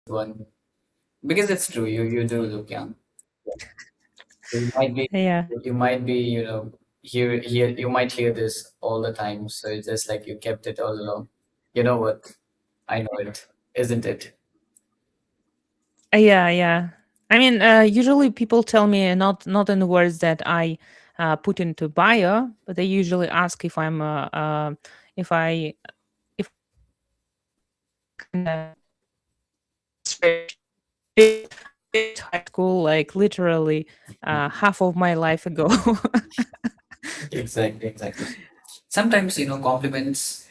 one because it's true. You do look young. You might be Yeah. you might be hear you might hear this all the time. So it's just like you kept it all along. You know what? I know it, isn't it? Yeah, yeah. I mean, usually people tell me not in the words that I put into bio, but they usually ask if I'm if I if kind of switch did high school like literally half of my life ago. Exactly, exactly. Sometimes compliments.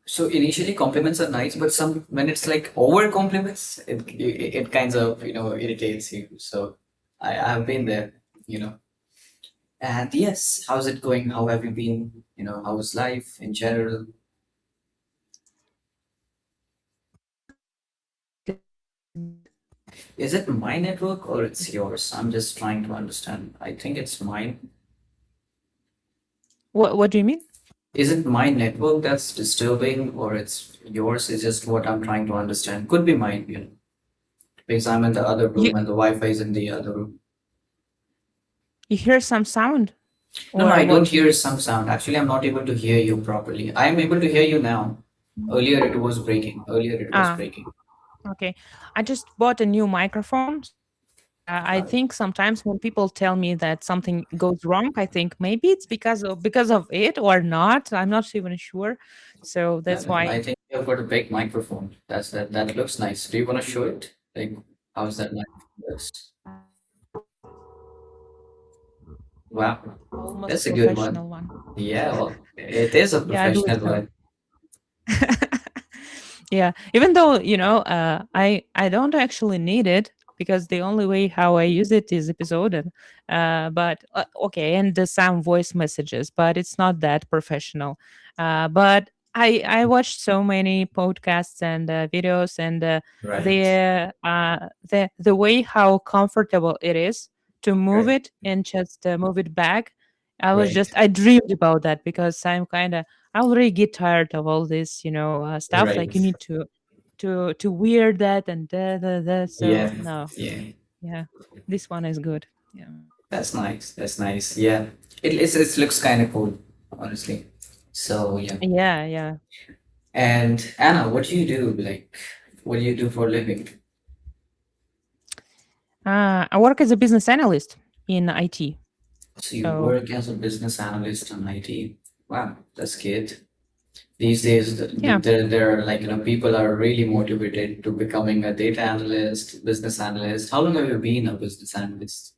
So initially compliments are nice, but some when it's like over compliments, it kind of irritates you. So I've been there, you know. And yes, how's it going? How have you been? How's life in general? Is it my network or it's yours? I'm just trying to understand. I think it's mine. What do you mean? Is it my network that's disturbing or it's yours? Is just what I'm trying to understand. Could be mine, because I'm in the other You room and the Wi-Fi is in the other room. you hear some sound No, no, or I don't what? hear some sound. Actually, I'm not able to hear you properly. I am able to hear you now. Earlier it was breaking. Earlier it was Ah, breaking. okay. I just bought a new microphone. I Uh, think sometimes when people tell me that something goes wrong, I think maybe it's because of it or not. I'm not even sure. So that's why. I think you've got a big microphone. That looks nice. Do you want to show it? Like, how's that microphone looks? Wow, Almost that's a good one. professional one. Yeah, well, it is a Yeah, I do it professional so. one. Yeah, even though I don't actually need it because the only way how I use it is episode, but okay, and the some voice messages, but it's not that professional. But I watched so many podcasts and videos, and Right, the way how comfortable it is to move right, it and just move it back. right, I dreamed about that because I already get tired of all this, stuff. Like you right. need to wear that and da. So Yeah, no, yeah. yeah, this one is good. Yeah, That's nice. That's nice. Yeah, it looks kind of cool, honestly. So yeah. yeah, yeah. And Anna, what do you do? Like, what do you do for a living? I work as a business analyst in IT. So you So work as a business analyst in IT. Wow, that's good. These days, yeah, there are like, people are really motivated to becoming a data analyst, business analyst. How long have you been a business analyst?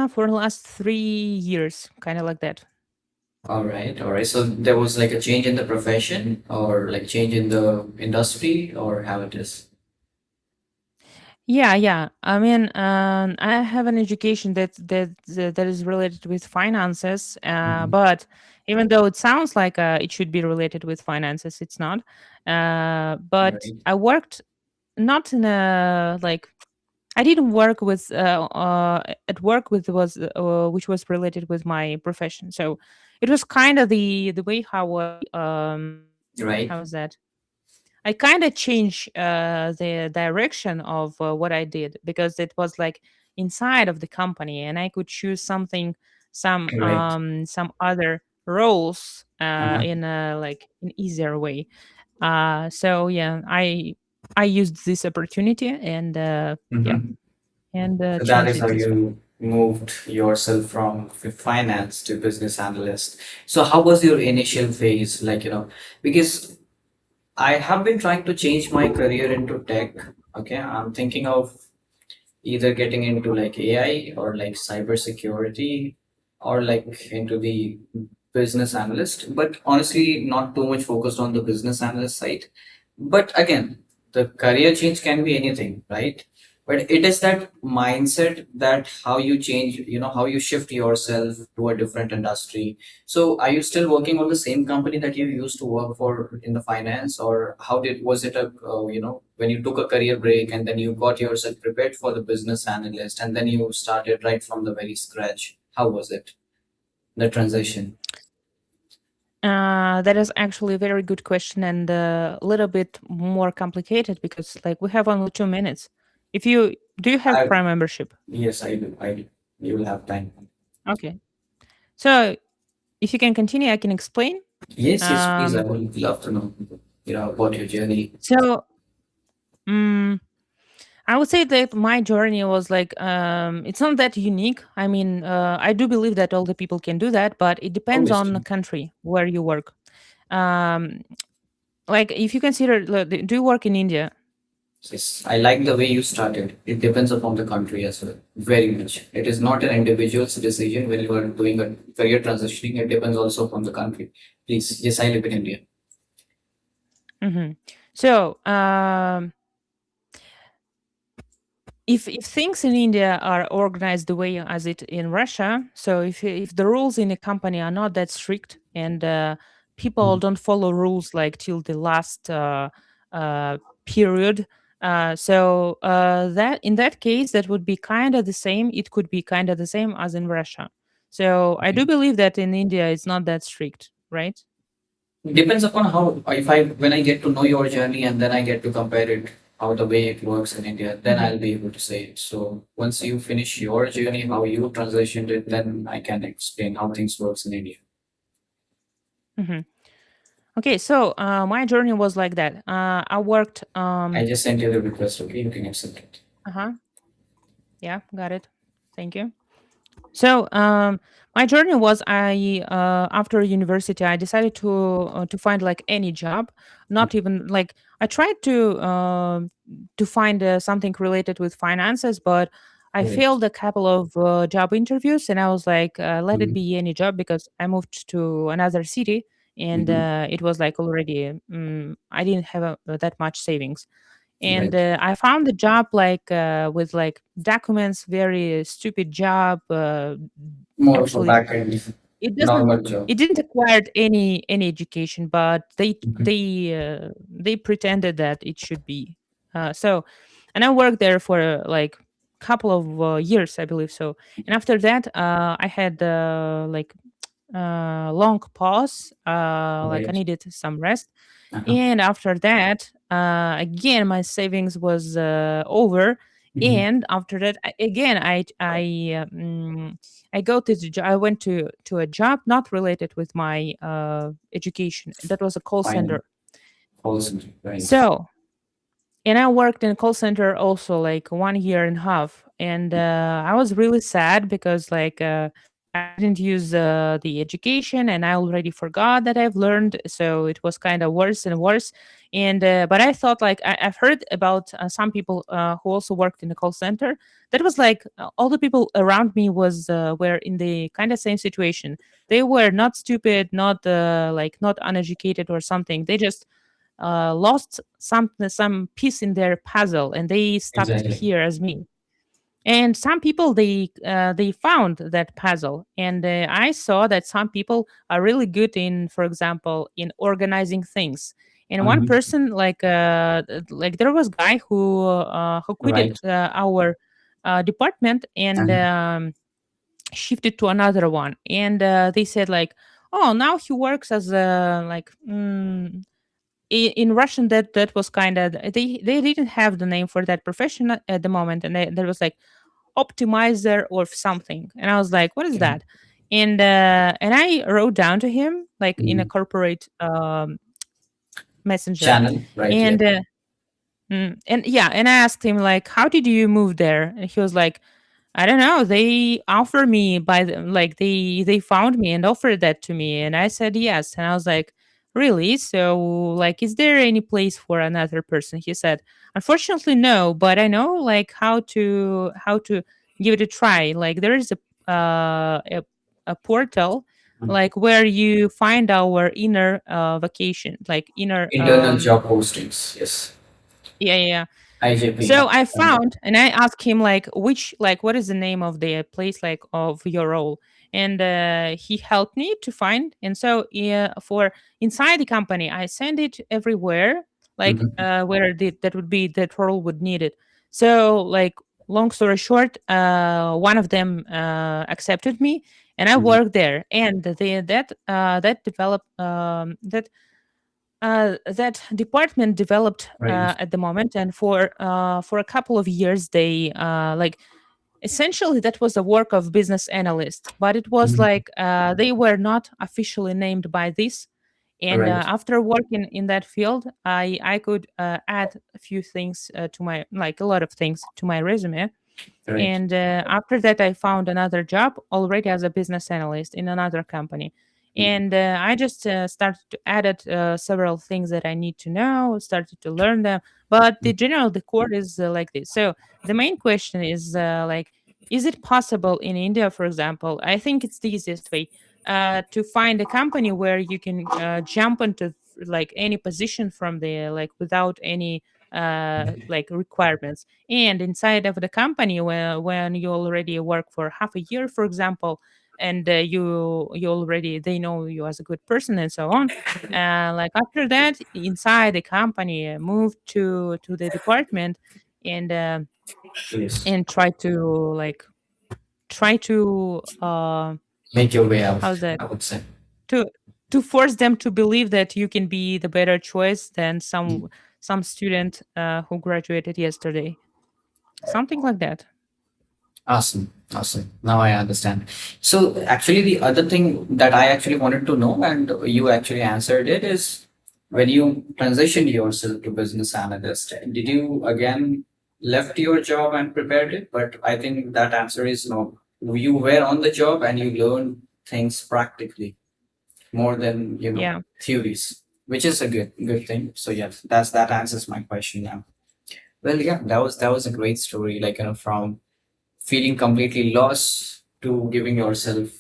for the last 3 years, kind of like that. All right, all right. So there was like a change in the profession or like change in the industry or how it is? Yeah, yeah. I mean, I have an education that is related with finances. Mhm. But even though it sounds like it should be related with finances, it's not. But Right. I worked not in a like I didn't work with at work with was which was related with my profession. So it was kind of the way how Right. how is that? I kind of changed the direction of what I did because it was like inside of the company, and I could choose Right. some other roles Uh-huh. in a like an easier way. So yeah, I used this opportunity and yeah, Mhm. and So that changed is how it this way. you moved yourself from finance to business analyst. So how was your initial phase? Like, because I have been trying to change my career into tech. Okay. I'm thinking of either getting into like AI or like cybersecurity or like into the business analyst, but honestly, not too much focused on the business analyst side. But again, the career change can be anything, right? But it is that mindset that how you change, how you shift yourself to a different industry. So are you still working on the same company that you used to work for in the finance, or how did was it a when you took a career break and then you got yourself prepared for the business analyst and then you started right from the very scratch? How was it, the transition? That is actually a very good question and a little bit more complicated because, like, we have only 2 minutes. If you do, you have I, Prime membership? yes, I do. I do. You will have time. Okay. So if you can continue, I can explain. Yes, yes, please. I Um, would love to know, about your journey. so mm I would say that my journey was like it's not that unique. I mean, I do believe that all the people can do that, but it depends on the Obviously. country where you work. Um, like if you consider, do you work in India? Yes, I like the way you started. It depends upon the country as well. Very much. It is not an individual's decision when you are doing a career transitioning. It depends also upon the country. Please. Yes, I live in India. Hmm. So if things in India are organized the way as it in Russia, so if the rules in a company are not that strict and people Mhm. don't follow rules like till the last uh, period, that in that case that would be kind of the same. It could be kind of the same as in Russia. So I do Okay. believe that in India it's not that strict, right? Depends upon how, if I, when I get to know your journey and then I get to compare it, how the way it works in India, then Hmm. I'll be able to say it. So once you finish your journey, how you transitioned it, then I can explain how things works in India. Hmm. Okay, so my journey was like that. I worked. I just sent you the request, okay? You can accept it. Uh-huh. Yeah, got it. Thank you. So my journey was I after university I decided to find like any job, not even like I tried to find something related with finances, but I Right. failed a couple of job interviews, and I was like, let it Mm-hmm. be any job because I moved to another city, and Mm-hmm. it was like already I didn't have that much savings, and Right. I found the job like with like documents, very stupid job. More of a Actually, back end, it doesn't. normal job. It didn't acquire any education, but Mhm. they pretended that it should be. So, and I worked there for like couple of years, I believe so. And after that, I had like long pause. Like I Right. needed some rest, Uh-huh. and after that, again, my savings was over. Mhm. And after that, again, I go to I went to a job not related with my education. That was a call Fine. center. Awesome. Right. So, and I worked in a call center also like 1 year and a half, and I was really sad because like I didn't use the education, and I already forgot that I've learned. So it was kind of worse and worse. And but I thought like I've heard about some people who also worked in the call center. That was like all the people around me was were in the kind of same situation. They were not stupid, not like not uneducated or something. They just lost some piece in their puzzle and they stopped Exactly. here as me. And some people they found that puzzle, and I saw that some people are really good in, for example, in organizing things. And one Mhm. person like there was guy who quitted Right. our department and Uh-huh. shifted to another one, and they said like, oh, now he works as a like in Russian that was kind of they didn't have the name for that profession at the moment, and there was like optimizer or something, and I was like, what is Okay. that? And I wrote down to him like in a Mhm. corporate messenger, Channel. Right. Yeah. and and yeah, and I asked him like, how did you move there? And he was like, I don't know. They offered me by the, like they found me and offered that to me, and I said yes. And I was like, really? So like, is there any place for another person? He said, unfortunately, no. But I know like how to give it a try. Like there is a portal Mhm. like where you find our inner vacation, like inner Internal job postings. Yes. yeah, yeah, yeah. IJP. So I found and I asked him like which like what is the name of the place like of your role, and he helped me to find. And so for inside the company, I send it everywhere like Mhm. where that would be that role would need it. So like long story short, one of them accepted me, and I Mhm. worked there. And that developed that department developed Right. at the moment, and for a couple of years they like essentially that was the work of business analyst, but it was Mhm. like they were not officially named by this. And Right. after working in that field, I could add a few things to my, like a lot of things to my resume. Right. And after that, I found another job already as a business analyst in another company. Mhm. And I just started to add several things that I need to know, started to learn them. But the core is like this. So the main question is is it possible in India, for example? I think it's the easiest way to find a company where you can jump into like any position from there, like without any like requirements. And inside of the company, when you already work for half a year, for example, and you already, they know you as a good person and so on, like after that, inside the company, move to the department, and Yes. try to like try to Make your way out, how's that, I would say. to force them to believe that you can be the better choice than some student who graduated yesterday, something like that. Awesome. Awesome. Now I understand. So actually the other thing that I actually wanted to know and you actually answered it is when you transitioned yourself to business analyst, did you again left your job and prepared it? But I think that answer is no. You were on the job and you learned things practically more than, Yeah. theories, which is a good thing. So yes, that answers my question now. Well, yeah, that was a great story. Like, from feeling completely lost to giving yourself,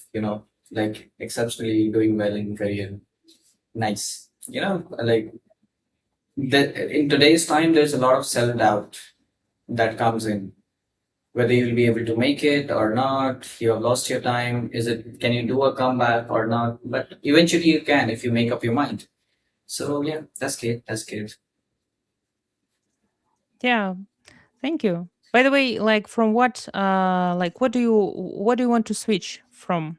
like exceptionally doing well in career. Nice. Like that in today's time, there's a lot of self doubt that comes in. Whether you'll be able to make it or not, you have lost your time. Can you do a comeback or not? But eventually you can if you make up your mind. So yeah, that's good. That's good. Yeah, thank you. By the way, like from what like what do you want to switch from?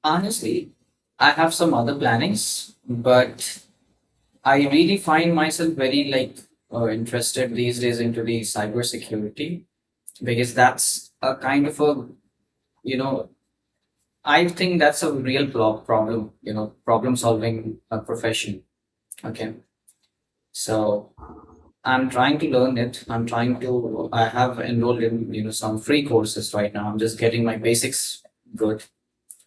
Honestly, I have some other plannings, but I really find myself very like interested these days into the cybersecurity because that's a kind of a you know I think that's a real problem, problem solving profession. Okay, so I'm trying to learn it. I have enrolled in some free courses right now. I'm just getting my basics good,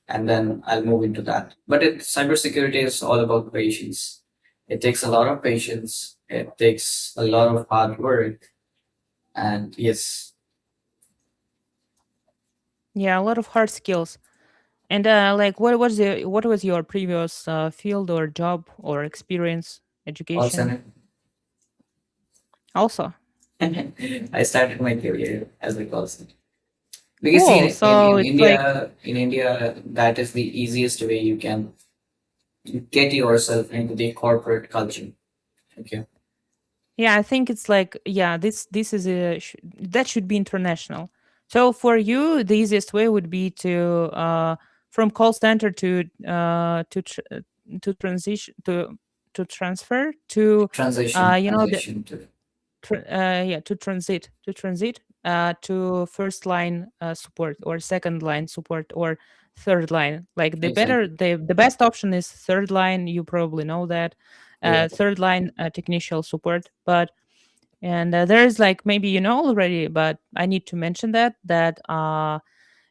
and then I'll move into that. But cybersecurity is all about patience. It takes a lot of patience. It takes a lot of hard work. And yes, Yeah, a lot of hard skills. And like what was your previous field or job or experience, education? also Also, I started my career as a call center. Because see, cool. So it's like, In India, that is the easiest way you can get yourself into the corporate culture. Okay, yeah, I think it's like, yeah, this is that should be international. So for you, the easiest way would be to from call center to transition to transfer to you know the transition to yeah, to transit to first line support or second line support or third line. Like exactly. the best option is third line, you probably know that. Yeah, Third line technician support. But and there's like, maybe you know already, but I need to mention that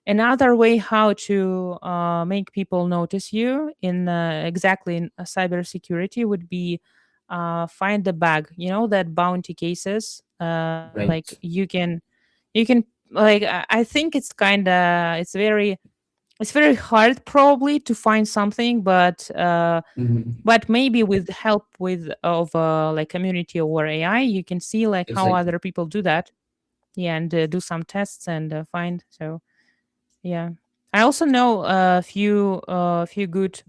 another way how to make people notice you in exactly in cybersecurity would be find the bug. You know that bounty cases. Like right. you can like I think it's kind of it's very hard probably to find something, Mhm. but maybe with help with of like community or AI, you can see like how Exactly. other people do that. Yeah, and do some tests and find. So yeah, I also know a few good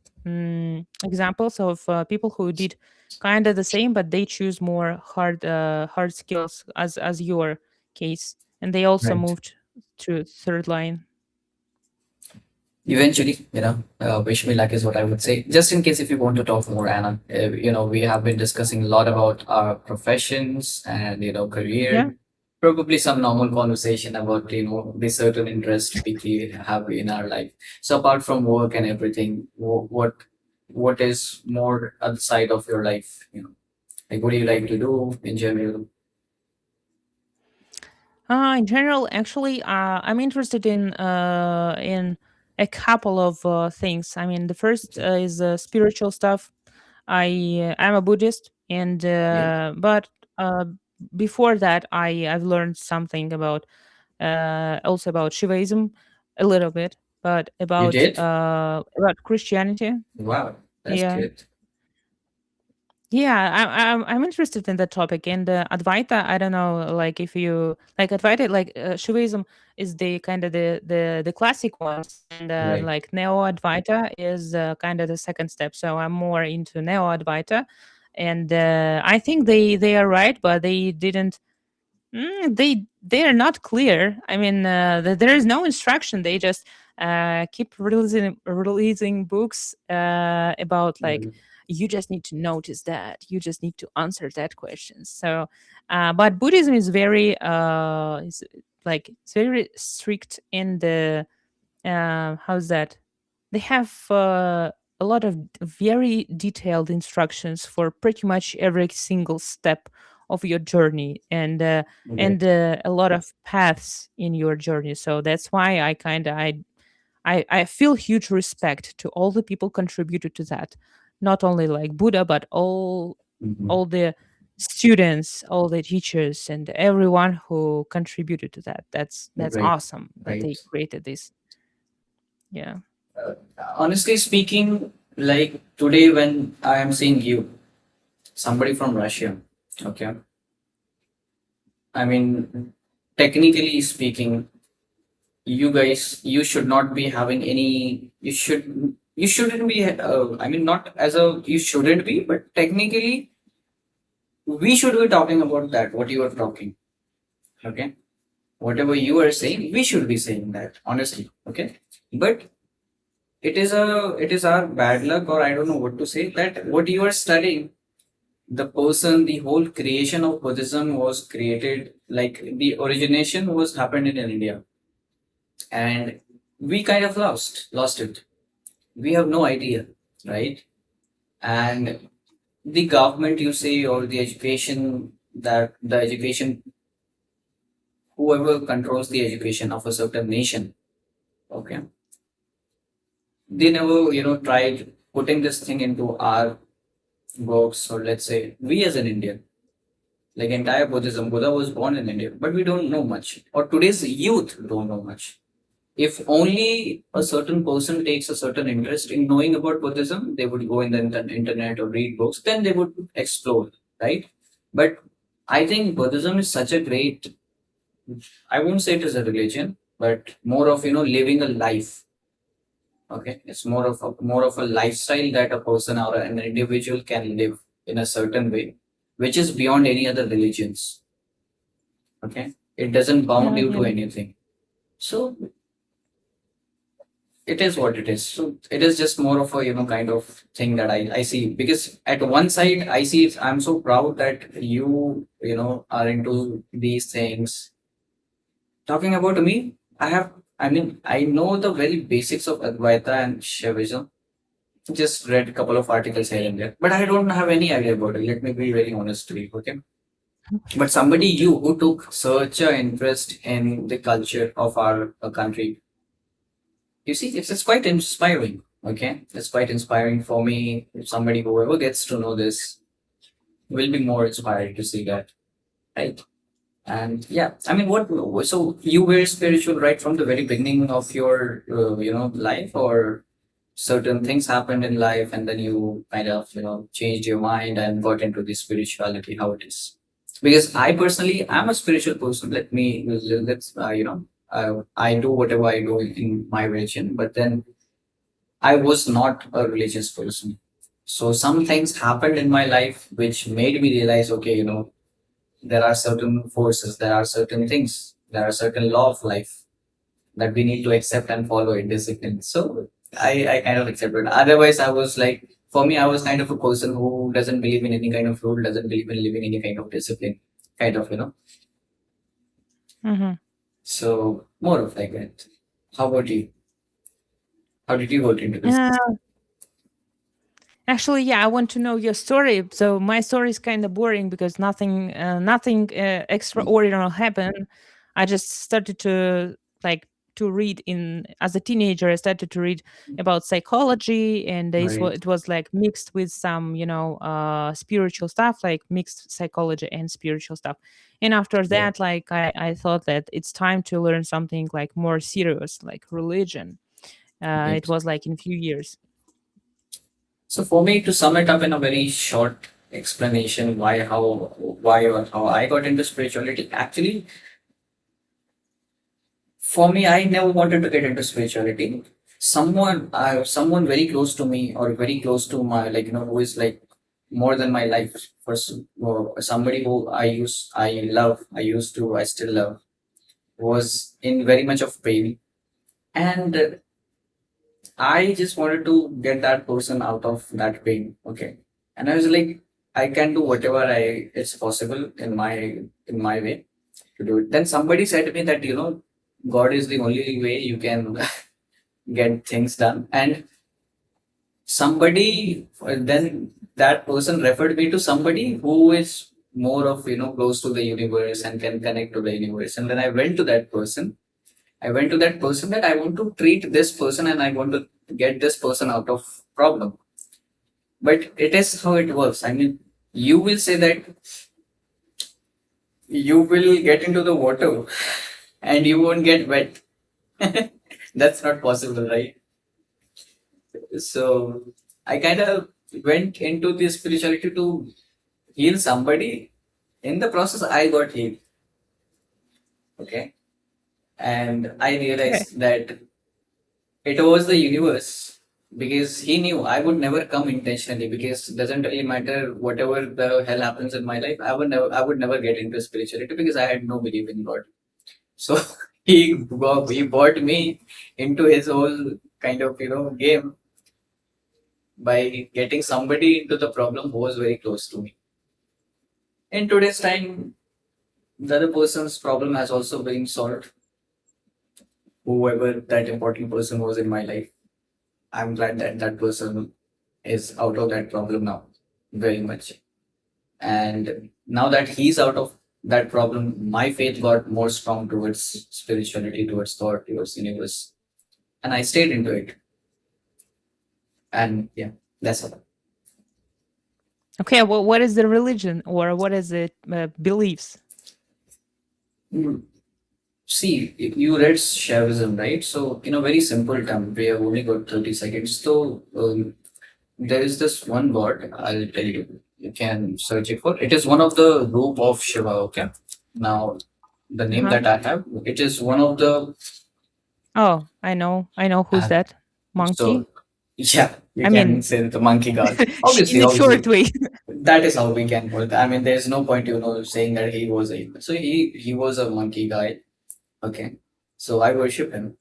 examples of people who did kind of the same, but they choose more hard skills as your case, and they also Right. moved to third line. Eventually, wish me luck is what I would say. Just in case if you want to talk more, Anna, we have been discussing a lot about our professions and, Yeah. career. Probably some normal conversation about, the certain interest we have in our life. So apart from work and everything, what is more outside of your life? Like what do you like to do in general? In general, actually, I'm interested in a couple of things. I mean, the first is spiritual stuff. I'm a Buddhist, and Yeah, but uh, before that, I've learned something about also about Shaivism, a little bit, but you did? about Christianity. Wow, that's Yeah. good. Yeah, I'm interested in that topic. And Advaita, I don't know, like if you like Advaita, like Shaivism is the kind of the classic ones, and Right. like Neo Advaita is kind of the second step. So I'm more into Neo Advaita, and I think they are right, but they didn't. They are not clear. I mean, there is no instruction. They just keep releasing books about like Mhm. you just need to notice that you just need to answer that question. So, but Buddhism is like it's very strict in the how's that? They have a lot of very detailed instructions for pretty much every single step of your journey, and Right. a lot of paths in your journey. So that's why I kind of I feel huge respect to all the people contributed to that, not only like Buddha, but Mhm. all the students, all the teachers, and everyone who contributed to that. That's Right. awesome that Right. they created this. Yeah. Uh, Honestly speaking, like today when I am seeing you, somebody from Russia, okay, I mean, technically speaking, you guys, you should not be having any, you shouldn't be, I mean, not as a, you shouldn't be, but technically, we should be talking about that, what you are talking, okay? Whatever you are saying, we should be saying that, honestly, okay? But it is our bad luck, or I don't know what to say, that what you are studying, the person, the whole creation of Buddhism was created, like the origination was happened in India, and we kind of lost it. We have no idea, right? And the government, you say, or the education, that the education, whoever controls the education of a certain nation, okay, they never, tried putting this thing into our books, or let's say we as an Indian. Like entire Buddhism, Buddha was born in India, but we don't know much, or today's youth don't know much. If only a certain person takes a certain interest in knowing about Buddhism, they would go in the internet or read books, then they would explore, right? But I think Buddhism is such a great, I won't say it is a religion, but more of, living a life. Okay. It's more of a lifestyle that a person or an individual can live in a certain way, which is beyond any other religions. Okay. It doesn't bound Yeah, you to yeah. anything. So it is what it is. So it is just more of a, kind of thing that I see, because at one side I see I'm so proud that you are into these things. Talking about me, I mean, I know the very basics of Advaita and Shaivism. Just read a couple of articles here and there, but I don't have any idea about it. Let me be very honest to you, okay? But somebody you who took such an interest in the culture of our country, you see, it's quite inspiring. Okay, it's quite inspiring for me. If somebody whoever gets to know this will be more inspired to see that, right? And yeah, I mean, what? So you were spiritual right from the very beginning of your, life, or certain things happened in life, and then you kind of, changed your mind and got into the spirituality. How it is? Because I personally, I'm a spiritual person. Let's, I do whatever I do in my religion, but then I was not a religious person. So some things happened in my life which made me realize, okay, there are certain forces, there are certain things, there are certain law of life that we need to accept and follow a discipline. So I kind of accepted. Otherwise, I was like, for me, I was kind of a person who doesn't believe in any kind of rule, doesn't believe in living any kind of discipline, kind of, Hmm. So more of like that. How about you? How did you got into this? Actually, yeah, I want to know your story. So my story is kind of boring because nothing extraordinary happened. I just started to like to read in as a teenager. I started to read about psychology, and Right. it was like mixed with some, spiritual stuff, like mixed psychology and spiritual stuff. And after Yeah. that, like I thought that it's time to learn something like more serious, like religion. It Right. was like in few years. So for me, to sum it up in a very short explanation, why or how I got into spirituality. Actually, for me, I never wanted to get into spirituality. Someone very close to me or very close to my, who is like more than my life, or somebody who I used to, I still love, was in very much of pain, and I just wanted to get that person out of that pain. Okay. And I was like, I can do whatever I it's possible in my way to do it. Then somebody said to me that, God is the only way you can get things done. And then that person referred me to somebody who is more of, close to the universe and can connect to the universe. And then I went to that person that I want to treat this person and I want to get this person out of problem. But it is how it works. I mean, you will say that you will get into the water and you won't get wet. That's not possible, right? So I kind of went into the spirituality to heal somebody. In the process, I got healed. Okay. And I Okay. realized that it was the universe because he knew I would never come intentionally because it doesn't really matter whatever the hell happens in my life. I would never get into spirituality because I had no belief in God. So he brought me into his whole kind of game by getting somebody into the problem who was very close to me. In today's time, the other person's problem has also been solved. Whoever that important person was in my life, I'm glad that that person is out of that problem now, very much. And now that he's out of that problem, my faith got more strong towards spirituality, towards thought, towards universe, and I stayed into it. And yeah, that's all. Okay, well, what is the religion or what is it beliefs? Mm. See, you read Shaivism, right? So, in a very simple term, we have only got 30 seconds. So, there is this one god, I'll tell you. You can search it for. It is one of the roop of Shiva, okay? Now, the name Uh-huh. that I have, it is one of the Oh, I know who's uh, that so monkey. yeah, you I can mean, say the monkey god. Obviously, in a short obviously, way. that is how we can put it. I mean, there's no point, saying that he was a so he was a monkey guy. Okay, so I worship him,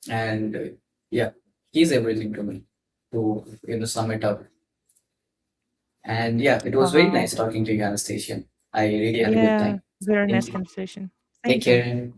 and yeah, he's everything to me. To sum it up, and yeah, it was very Wow. nice talking to you, Anastasia. I really had a good Yeah, time. very nice Thank you. conversation. Take Thank you. care.